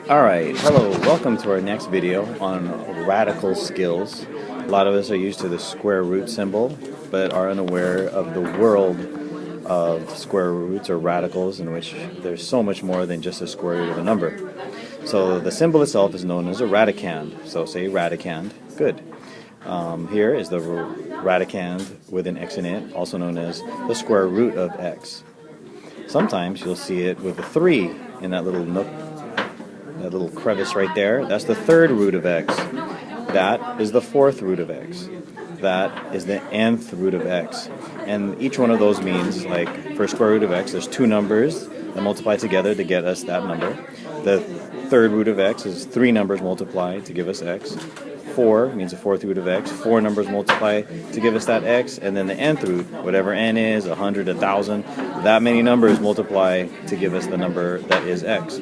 Alright, hello, welcome to our next video on radical skills. A lot of us are used to the square root symbol, but are unaware of the world of square roots or radicals, in which there's so much more than just a square root of a number. So the symbol itself is known as a radicand, so say radicand, good. Here is the radicand with an x in it, also known as the square root of x. Sometimes you'll see it with a 3 in that little nook, that little crevice right there. That's the third root of x. That is the fourth root of x. That is the nth root of x. And each one of those means, like for square root of x, there's two numbers that multiply together to get us that number. The third root of x is 3 numbers multiplied to give us x. 4 means the fourth root of x. 4 numbers multiply to give us that x. And then the nth root, whatever n is, 100, 1,000, that many numbers multiply to give us the number that is x.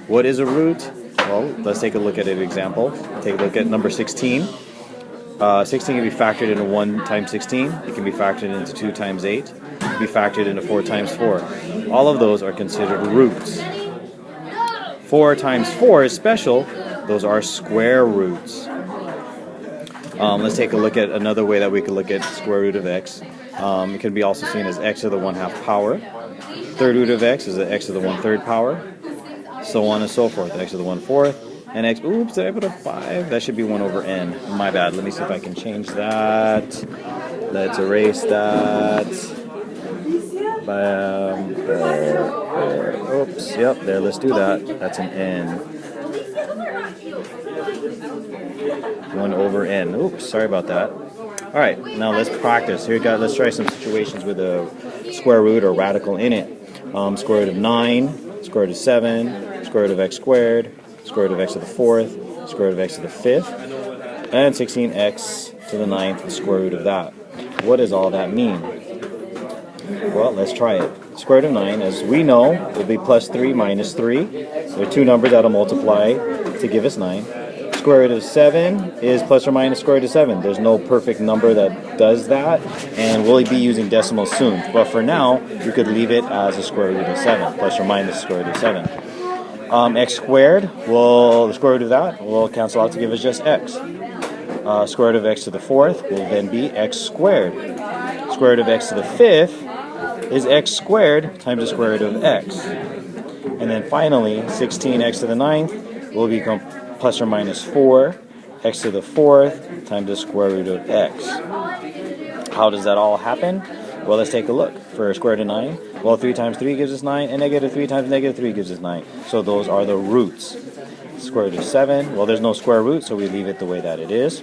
What is a root? Well, let's take a look at an example. Take a look at number 16. 16 can be factored into 1 times 16. It can be factored into 2 times 8. It can be factored into 4 times 4. All of those are considered roots. 4 times 4 is special. Those are square roots. Let's take a look at another way that we could look at square root of x. It can be also seen as x to the 1/2 power. Third root of x is the x to the 1/3 power. So on and so forth. X to the 1/4. And x, oops, did I put a 5? That should be 1 over n. My bad. Let me see if I can change that. Let's erase that. Oops, yep, there, let's do that. That's an n. 1 over n. Oops, sorry about that. Alright, now let's practice. Let's try some situations with a square root or radical in it. Square root of 9, square root of 7, square root of x squared, square root of x to the 4th, square root of x to the 5th, and 16x to the 9th, the square root of that. What does all that mean? Well, let's try it. Square root of 9, as we know, will be plus 3 minus 3. There are two numbers that will multiply to give us 9. Square root of 7 is plus or minus square root of 7. There's no perfect number that does that, and we'll be using decimals soon. But for now, you could leave it as a square root of 7, plus or minus square root of 7. X squared, the square root of that will cancel out to give us just x. Square root of x to the 4th will then be x squared. Square root of x to the 5th is x squared times the square root of x. And then finally, 16x to the 9th will become plus or minus 4, x to the 4th times the square root of x. How does that all happen? Well, let's take a look. For square root of 9, well, 3 times 3 gives us 9, and negative 3 times negative 3 gives us 9. So those are the roots. Square root of 7, well, there's no square root, so we leave it the way that it is.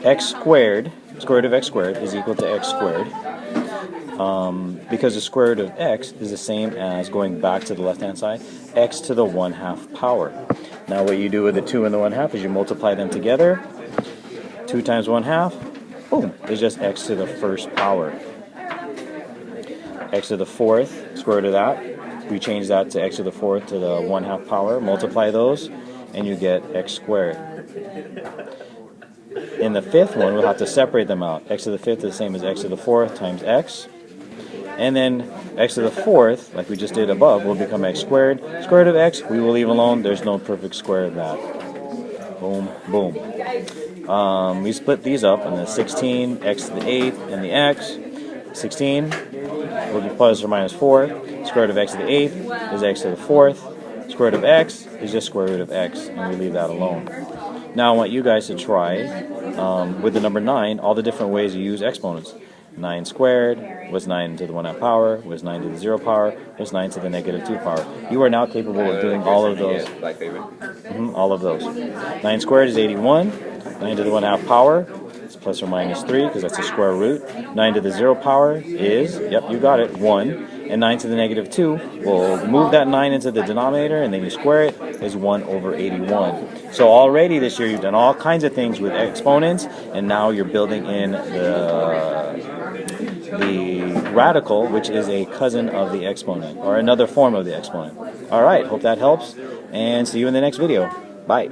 X squared, square root of x squared, is equal to x squared. Because the square root of x is the same as, going back to the left-hand side, x to the 1/2 power. Now what you do with the 2 and the 1/2 is you multiply them together. 2 times 1/2, boom, is just x to the 1st power. X to the 4th, square root of that, we change that to x to the 4th to the 1/2 power, multiply those, and you get x squared. In the 5th one, we'll have to separate them out. X to the 5th is the same as x to the 4th times x. And then x to the 4th, like we just did above, will become x squared. Square root of x, we will leave alone. There's no perfect square of that. Boom, boom. We split these up, and then 16, x to the 8th, and the x. 16 will be plus or minus 4. Square root of x to the 8th is x to the 4th. Square root of x is just square root of x, and we leave that alone. Now I want you guys to try, with the number 9, all the different ways you use exponents. 9 squared was 9 to the 1/2 power, was 9 to the 0 power, was 9 to the negative 2 power. You are now capable of doing all of those. All of those. 9 squared is 81. 9 to the 1/2 power is plus or minus 3, because that's a square root. 9 to the 0 power is, yep, you got it, 1. And 9 to the negative 2, we'll move that 9 into the denominator, and then you square it, is 1 over 81. So already this year you've done all kinds of things with exponents, and now you're building in the radical, which is a cousin of the exponent, or another form of the exponent. Alright, hope that helps, and see you in the next video. Bye.